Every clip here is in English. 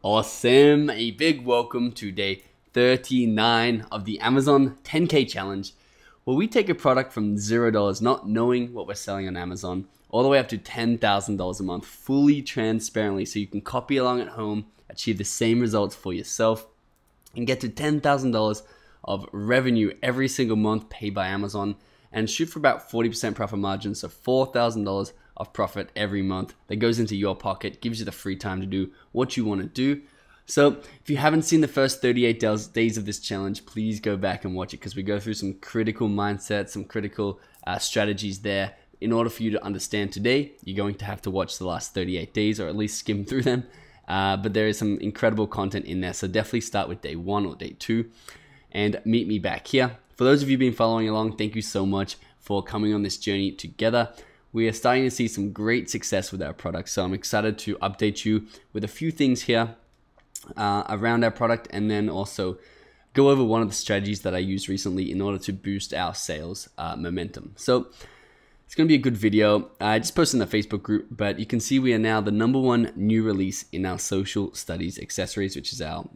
Awesome! A big welcome to day 39 of the Amazon 10K challenge, where we take a product from $0, not knowing what we're selling on Amazon, all the way up to $10,000 a month, fully transparently, so you can copy along at home, achieve the same results for yourself, and get to $10,000 of revenue every single month paid by Amazon, and shoot for about 40% profit margin, so $4,000 of profit every month that goes into your pocket, gives you the free time to do what you want to do. So if you haven't seen the first 38 days of this challenge, please go back and watch it, because we go through some critical mindsets, some critical strategies there. In order for you to understand today, you're going to have to watch the last 38 days or at least skim through them. But there is some incredible content in there. So definitely start with day 1 or day 2 and meet me back here. For those of you who've been following along, thank you so much for coming on this journey together. We are starting to see some great success with our product. So I'm excited to update you with a few things here around our product, and then also go over one of the strategies that I used recently in order to boost our sales momentum. So it's going to be a good video. I just posted in the Facebook group, but you can see we are now the #1 new release in our social studies accessories, which is our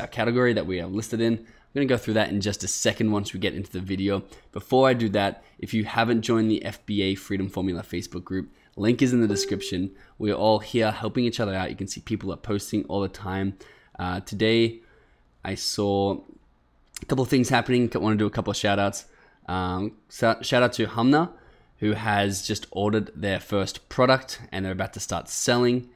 category that we are listed in. I'm going to go through that in just a second once we get into the video. Before I do that, if you haven't joined the FBA Freedom Formula Facebook group, link is in the description. We are all here helping each other out. You can see people are posting all the time. Today, I saw a couple of things happening. I want to do a couple of shout outs. Shout out to Hamna, who has just ordered their first product and they're about to start selling.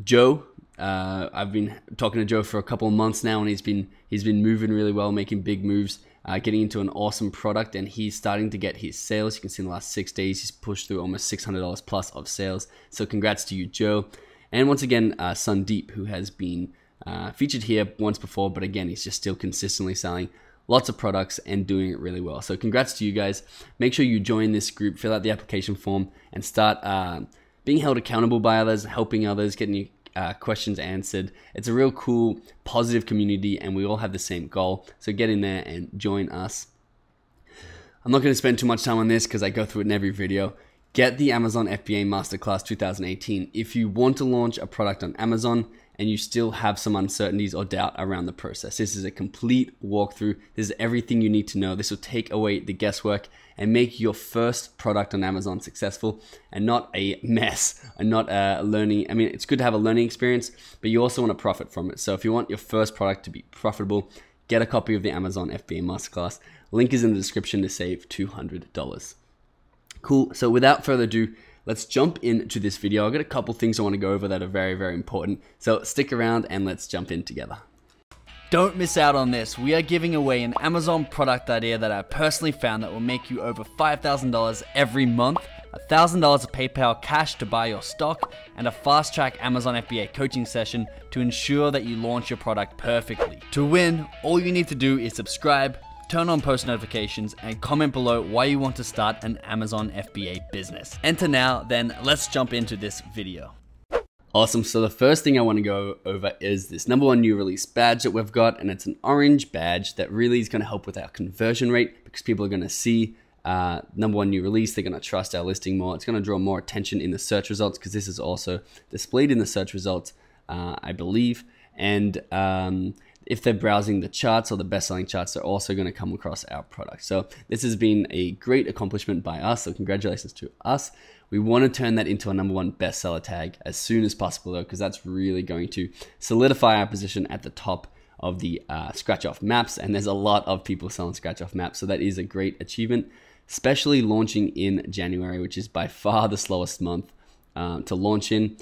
Joe, I've been talking to Joe for a couple of months now, and he's been moving really well, making big moves, getting into an awesome product, and he's starting to get his sales. You can see in the last 6 days, he's pushed through almost $600 plus of sales. So congrats to you, Joe. And once again, Sandeep, who has been featured here once before, but again, he's just still consistently selling lots of products and doing it really well. So congrats to you guys. Make sure you join this group, fill out the application form, and start being held accountable by others, helping others, getting your questions answered. It's a real cool, positive community, and we all have the same goal. So get in there and join us. I'm not going to spend too much time on this because I go through it in every video. Get the Amazon FBA Masterclass 2018. If you want to launch a product on Amazon and you still have some uncertainties or doubt around the process, this is a complete walkthrough. This is everything you need to know. This will take away the guesswork and make your first product on Amazon successful and not a mess and not a learning. I mean, it's good to have a learning experience, but you also want to profit from it. So if you want your first product to be profitable, get a copy of the Amazon FBA Masterclass. Link is in the description to save $200. Cool. So without further ado, let's jump into this video. I've got a couple things I want to go over that are very, very important. So stick around and let's jump in together. Don't miss out on this. We are giving away an Amazon product idea that I personally found that will make you over $5,000 every month, $1,000 of PayPal cash to buy your stock, and a fast-track Amazon FBA coaching session to ensure that you launch your product perfectly. To win, all you need to do is subscribe, turn on post notifications, and comment below why you want to start an Amazon FBA business. Enter now, then let's jump into this video. Awesome. So the first thing I want to go over is this #1 new release badge that we've got, and it's an orange badge that really is going to help with our conversion rate, because people are going to see #1 new release. They're going to trust our listing more. It's going to draw more attention in the search results, because this is also displayed in the search results, I believe. And if they're browsing the charts or the best-selling charts, they're also going to come across our product. So this has been a great accomplishment by us, so congratulations to us. We want to turn that into a #1 bestseller tag as soon as possible, though, because that's really going to solidify our position at the top of the scratch-off maps, and there's a lot of people selling scratch-off maps, so that is a great achievement, especially launching in January, which is by far the slowest month to launch in.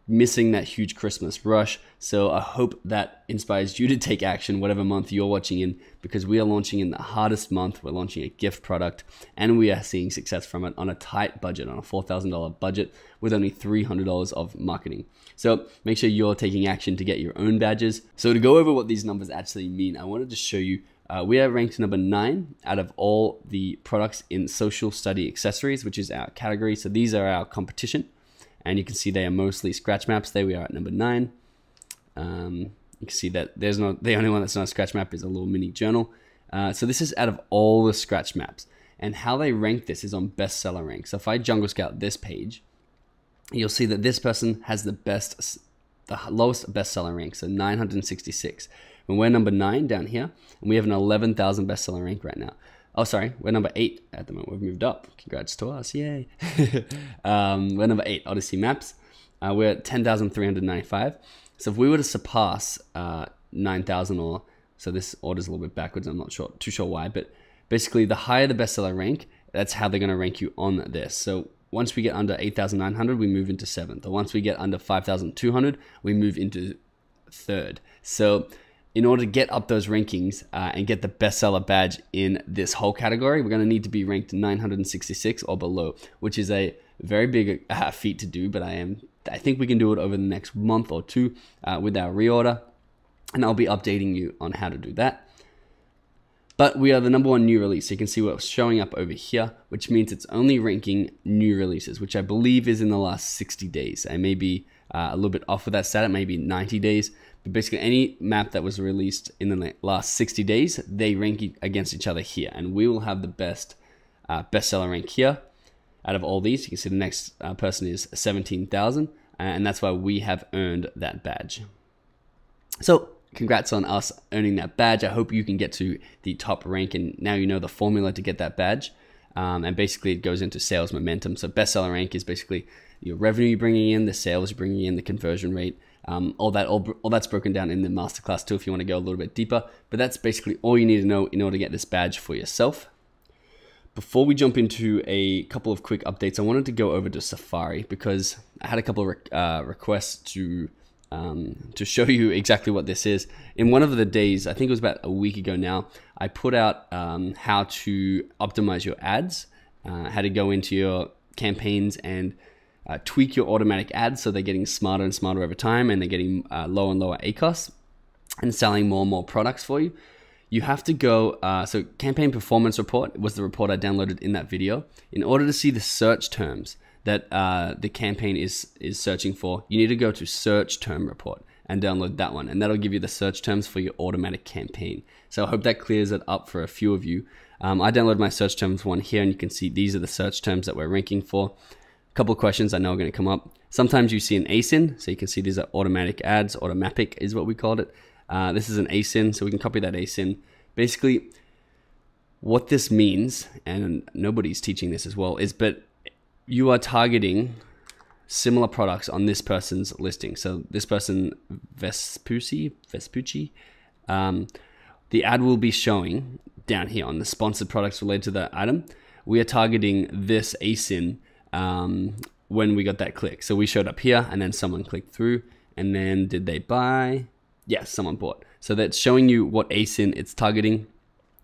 Missing that huge Christmas rush. So I hope that inspires you to take action whatever month you're watching in, because we are launching in the hardest month. We're launching a gift product, and we are seeing success from it on a tight budget, on a $4,000 budget with only $300 of marketing. So make sure you're taking action to get your own badges. So to go over what these numbers actually mean, I wanted to show you we are ranked #9 out of all the products in social study accessories, which is our category. So these are our competition. And you can see they are mostly scratch maps. There we are at #9. You can see that the only one that's not a scratch map is a little mini journal. So this is out of all the scratch maps. And how they rank this is on bestseller rank. So if I jungle scout this page, you'll see that this person has the lowest bestseller rank, so 966. And we're number 9 down here, and we have an 11,000 bestseller rank right now. Oh, sorry, we're number 8 at the moment. We've moved up. Congrats to us, yay. We're number 8, Odyssey Maps. We're at 10,395. So if we were to surpass 9,000, or so this order's a little bit backwards, I'm not too sure why, but basically the higher the bestseller rank, that's how they're going to rank you on this. So once we get under 8,900, we move into 7th. Or once we get under 5,200, we move into 3rd. So in order to get up those rankings and get the bestseller badge in this whole category, we're going to need to be ranked 966 or below, which is a very big feat to do, but I think we can do it over the next month or 2 with our reorder, and I'll be updating you on how to do that. But we are the number 1 new release. So you can see what's showing up over here, which means it's only ranking new releases, which I believe is in the last 60 days. I may be a little bit off with that stat. It may be 90 days. But basically, any map that was released in the last 60 days, they rank against each other here. And we will have the best bestseller rank here out of all these. You can see the next person is 17,000. And that's why we have earned that badge. So congrats on us earning that badge. I hope you can get to the top rank, and now you know the formula to get that badge. And basically it goes into sales momentum. So bestseller rank is basically your revenue you're bringing in, the sales you're bringing in, the conversion rate, all that's broken down in the masterclass too if you want to go a little bit deeper. But that's basically all you need to know in order to get this badge for yourself. Before we jump into a couple of quick updates, I wanted to go over to Safari because I had a couple of requests to show you exactly what this is. In one of the days, I think it was about a week ago now, I put out how to optimize your ads, how to go into your campaigns and tweak your automatic ads so they're getting smarter and smarter over time, and they're getting lower and lower ACoS and selling more and more products for you. You have to go, so campaign performance report was the report I downloaded in that video. In order to see the search terms that the campaign is searching for, you need to go to search term report and download that one, and that'll give you the search terms for your automatic campaign. So I hope that clears it up for a few of you. I downloaded my search terms one here, and you can see these are the search terms that we're ranking for. A couple of questions I know are going to come up. Sometimes you see an ASIN, so you can see these are automatic ads. Automatic is what we called it. This is an ASIN, so we can copy that ASIN. Basically, what this means, and nobody's teaching this as well, is but you are targeting similar products on this person's listing. So this person, Vespucci, the ad will be showing down here on the sponsored products related to that item. We are targeting this ASIN when we got that click. So we showed up here, and then someone clicked through, and then did they buy? Yes, someone bought. So that's showing you what ASIN it's targeting,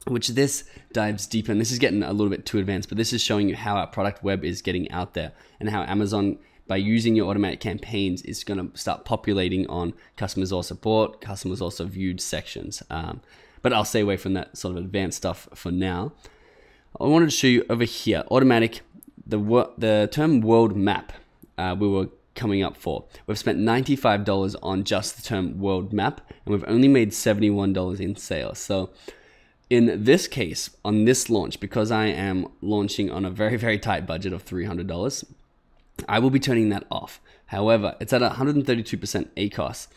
which this dives deeper, and this is getting a little bit too advanced, but this is showing you how our product web is getting out there, and how Amazon, by using your automatic campaigns, is going to start populating on customers also bought, customers also viewed sections. But I'll stay away from that sort of advanced stuff for now. I wanted to show you over here, automatic, the term world map we were coming up for. We've spent $95 on just the term world map, and we've only made $71 in sales. So in this case, on this launch, because I am launching on a very, very tight budget of $300, I will be turning that off. However, it's at 132% ACoS,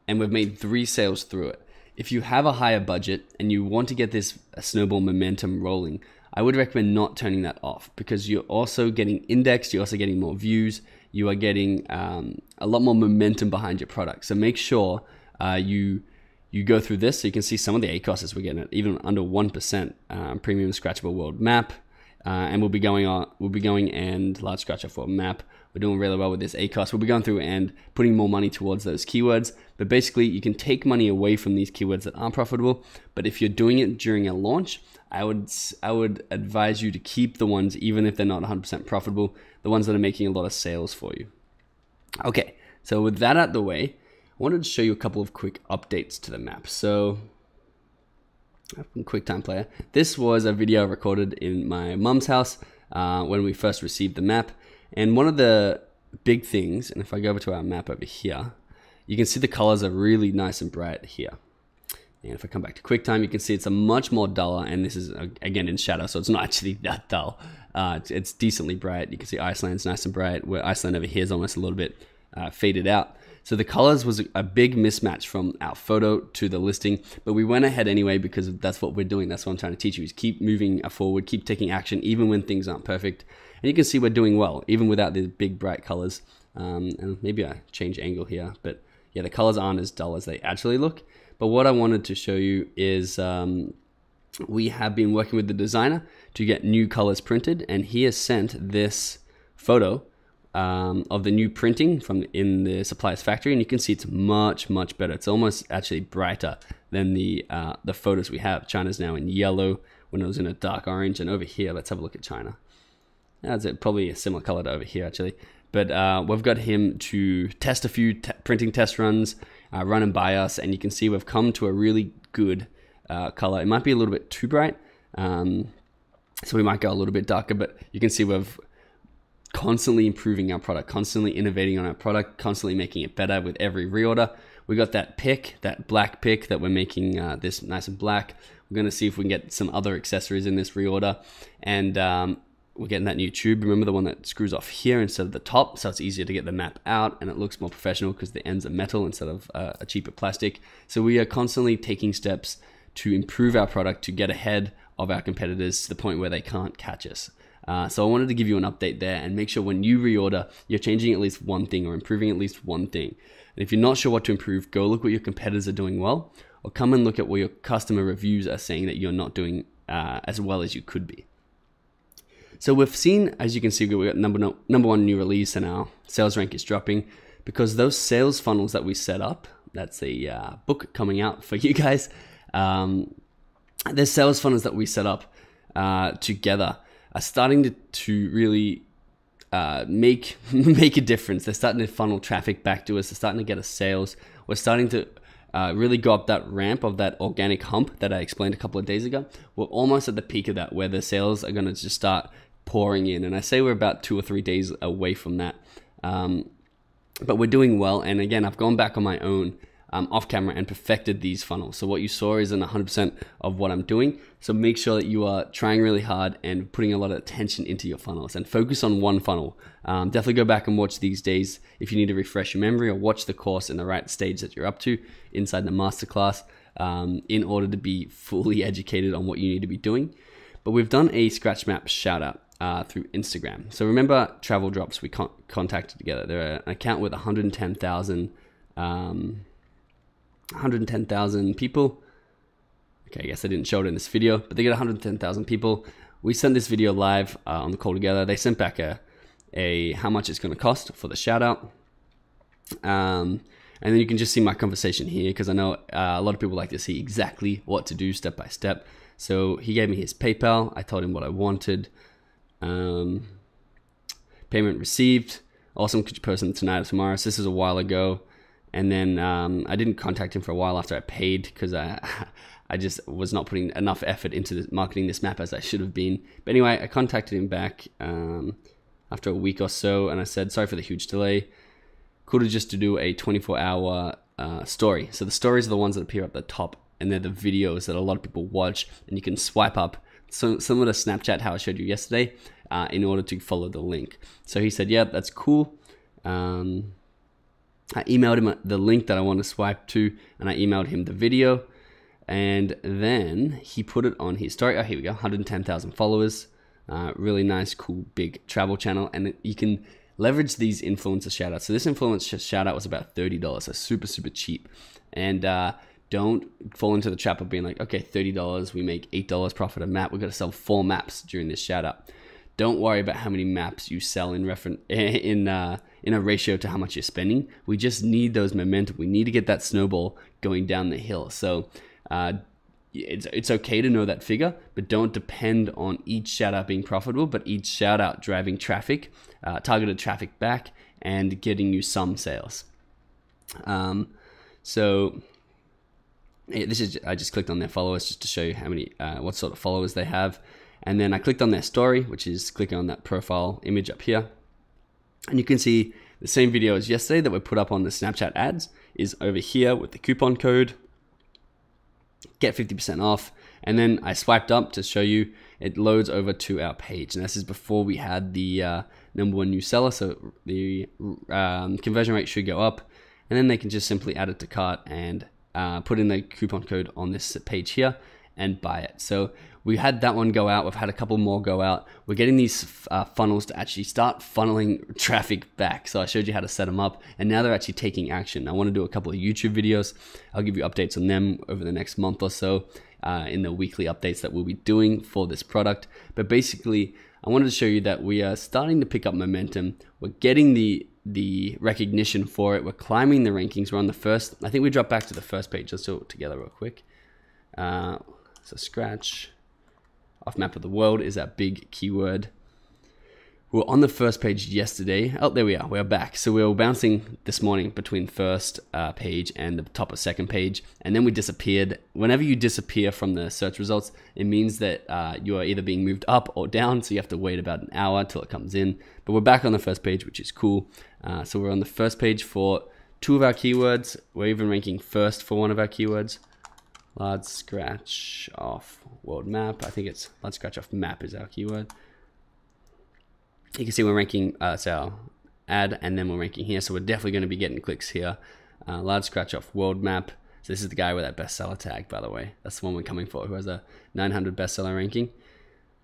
and we've made 3 sales through it. If you have a higher budget and you want to get this snowball momentum rolling, I would recommend not turning that off, because you're also getting indexed, you're also getting more views, you are getting a lot more momentum behind your product. So make sure you go through this so you can see some of the ACoS we're getting at, even under 1%. Premium scratchable world map, and we'll be going and large scratcher for map. We're doing really well with this ACoS. We'll be going through and putting more money towards those keywords. But basically, you can take money away from these keywords that aren't profitable. But if you're doing it during a launch, I would advise you to keep the ones, even if they're not 100% profitable, the ones that are making a lot of sales for you. Okay, so with that out of the way, I wanted to show you a couple of quick updates to the map. So, QuickTime Player. This was a video recorded in my mom's house when we first received the map. And one of the big things, and if I go over to our map over here, you can see the colors are really nice and bright here. And if I come back to QuickTime, you can see it's a much more duller, and this is again in shadow, so it's not actually that dull. It's decently bright. You can see Iceland's nice and bright, where Iceland over here is almost a little bit faded out. So the colors was a big mismatch from our photo to the listing, but we went ahead anyway because that's what we're doing. That's what I'm trying to teach you, is keep moving forward, keep taking action, even when things aren't perfect. And you can see we're doing well, even without the big bright colors. And maybe I change angle here, but yeah, the colors aren't as dull as they actually look. But what I wanted to show you is we have been working with the designer to get new colors printed, and he has sent this photo of the new printing from in the supplier's factory, and you can see it's much better. It's almost actually brighter than the photos we have. China's now in yellow when it was in a dark orange, and over here, let's have a look at China. That's probably a similar color to over here actually. But we've got him to test a few printing test runs, run them by us, and you can see we've come to a really good color. It might be a little bit too bright, so we might go a little bit darker, but you can see we've constantly improving our product, constantly innovating on our product, constantly making it better with every reorder. We got that pick, that black pick that we're making this nice and black. We're going to see if we can get some other accessories in this reorder, and we're getting that new tube. Remember, the one that screws off here instead of the top, so it's easier to get the map out, and it looks more professional because the ends are metal instead of a cheaper plastic. So we are constantly taking steps to improve our product, to get ahead of our competitors to the point where they can't catch us. So I wanted to give you an update there, and make sure when you reorder, you're changing at least one thing or improving at least one thing. And if you're not sure what to improve, go look what your competitors are doing well, or come and look at what your customer reviews are saying that you're not doing as well as you could be. So we've seen, as you can see, we got number one new release, and our sales rank is dropping because those sales funnels that we set up, that's a book coming out for you guys. The sales funnels that we set up together are starting to really make a difference. They're starting to funnel traffic back to us. They're starting to get us sales. We're starting to really go up that ramp of that organic hump that I explained a couple of days ago. We're almost at the peak of that, where the sales are going to just start pouring in. And I say we're about 2 or 3 days away from that. But we're doing well. And again, I've gone back on my own off camera and perfected these funnels. So what you saw isn't 100% of what I'm doing. So make sure that you are trying really hard and putting a lot of attention into your funnels, and focus on one funnel. Definitely go back and watch these days if you need to refresh your memory, or watch the course in the right stage that you're up to inside the masterclass in order to be fully educated on what you need to be doing. But we've done a scratch map shout out through Instagram. So remember Travel Drops, we contacted together. They're an account with 110,000 people. Okay, I guess I didn't show it in this video, but they get 110,000 people. We sent this video live on the call together. They sent back a how much it's going to cost for the shout out. And then you can just see my conversation here, because I know a lot of people like to see exactly what to do step by step. So he gave me his PayPal. I told him what I wanted. Payment received. Awesome. Could you post them tonight or tomorrow? So this is a while ago. And then I didn't contact him for a while after I paid, because I just was not putting enough effort into marketing this map as I should have been. But anyway, I contacted him back after a week or so, and I said, sorry for the huge delay. Cool to just to do a 24-hour story. So the stories are the ones that appear at the top, and they're the videos that a lot of people watch, and you can swipe up. So similar to Snapchat, how I showed you yesterday, in order to follow the link. So he said, yeah, that's cool. I emailed him the link that I want to swipe to, and I emailed him the video, and then he put it on his story. Oh, here we go, 110,000 followers. Really nice, cool, big travel channel, and you can leverage these influencer shoutouts. So this influencer shoutout was about $30, so super cheap. And don't fall into the trap of being like, okay, $30, we make $8 profit a map. We've got to sell 4 maps during this shoutout. Don't worry about how many maps you sell in a ratio to how much you're spending. We just need those momentum. We need to get that snowball going down the hill. So it's okay to know that figure, but don't depend on each shout out being profitable, but each shout out driving traffic, targeted traffic back, and getting you some sales. So this is, I just clicked on their followers just to show you how many, what sort of followers they have. And then I clicked on their story, which is clicking on that profile image up here. And you can see the same video as yesterday that we put up on the Snapchat ads is over here with the coupon code. get 50% off. And then I swiped up to show you, it loads over to our page. And this is before we had the #1 new seller. So the conversion rate should go up. And then they can just simply add it to cart and put in the coupon code on this page here and buy it. So we had that one go out. We've had a couple more go out. We're getting these funnels to actually start funneling traffic back. So I showed you how to set them up, and now they're actually taking action. I want to do a couple of YouTube videos. I'll give you updates on them over the next month or so in the weekly updates that we'll be doing for this product. But basically, I wanted to show you that we are starting to pick up momentum. We're getting the recognition for it. We're climbing the rankings. We're on the first. I think we dropped back to the first page. Let's do it together real quick. So scratch off map of the world is our big keyword. We were on the first page yesterday. Oh, there we are. We're back. So we were bouncing this morning between first page and the top of second page, and then we disappeared. Whenever you disappear from the search results, it means that you are either being moved up or down, so you have to wait about an hour till it comes in. But we're back on the first page, which is cool. So we're on the first page for 2 of our keywords. We're even ranking first for 1 of our keywords. Large scratch off world map. I think it's large scratch off map is our keyword. You can see we're ranking, it's our ad, and then we're ranking here. So we're definitely going to be getting clicks here. Large scratch off world map. So this is the guy with that bestseller tag, by the way. That's the one we're coming for, who has a 900 bestseller ranking.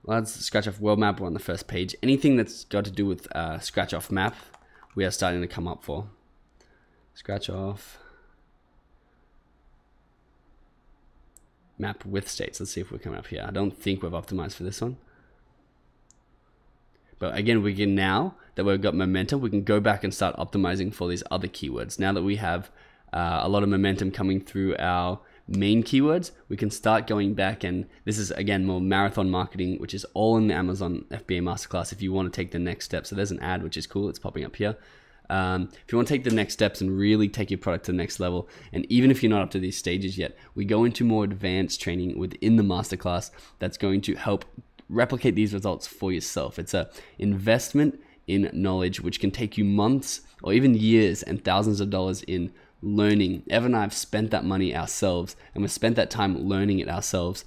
Large scratch off world map, we're on the first page. Anything that's got to do with scratch off map, we are starting to come up for. Scratch off map with states. Let's see if we're coming up here. I don't think we've optimized for this one. But again, we can, now that we've got momentum, we can go back and start optimizing for these other keywords. Now that we have a lot of momentum coming through our main keywords, we can start going back, and this is again more marathon marketing, which is all in the Amazon FBA Masterclass if you want to take the next step. So there's an ad, which is cool. It's popping up here. If you want to take the next steps and really take your product to the next level, and even if you're not up to these stages yet, we go into more advanced training within the masterclass that's going to help replicate these results for yourself. It's a investment in knowledge which can take you months or even years and thousands of dollars in learning. Evan and I have spent that money ourselves, and we've spent that time learning it ourselves.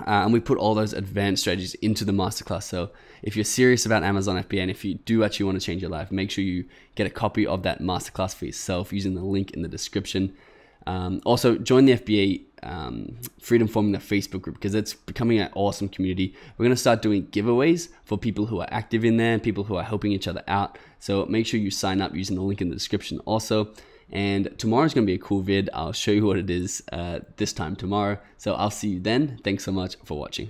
And we put all those advanced strategies into the masterclass. So if you're serious about Amazon FBA, and if you do actually want to change your life, make sure you get a copy of that masterclass for yourself using the link in the description. Also, join the FBA Freedom Formula Facebook group, because it's becoming an awesome community. We're going to start doing giveaways for people who are active in there, people who are helping each other out. So make sure you sign up using the link in the description also. And tomorrow's going to be a cool vid. I'll show you what it is this time tomorrow. So I'll see you then. Thanks so much for watching.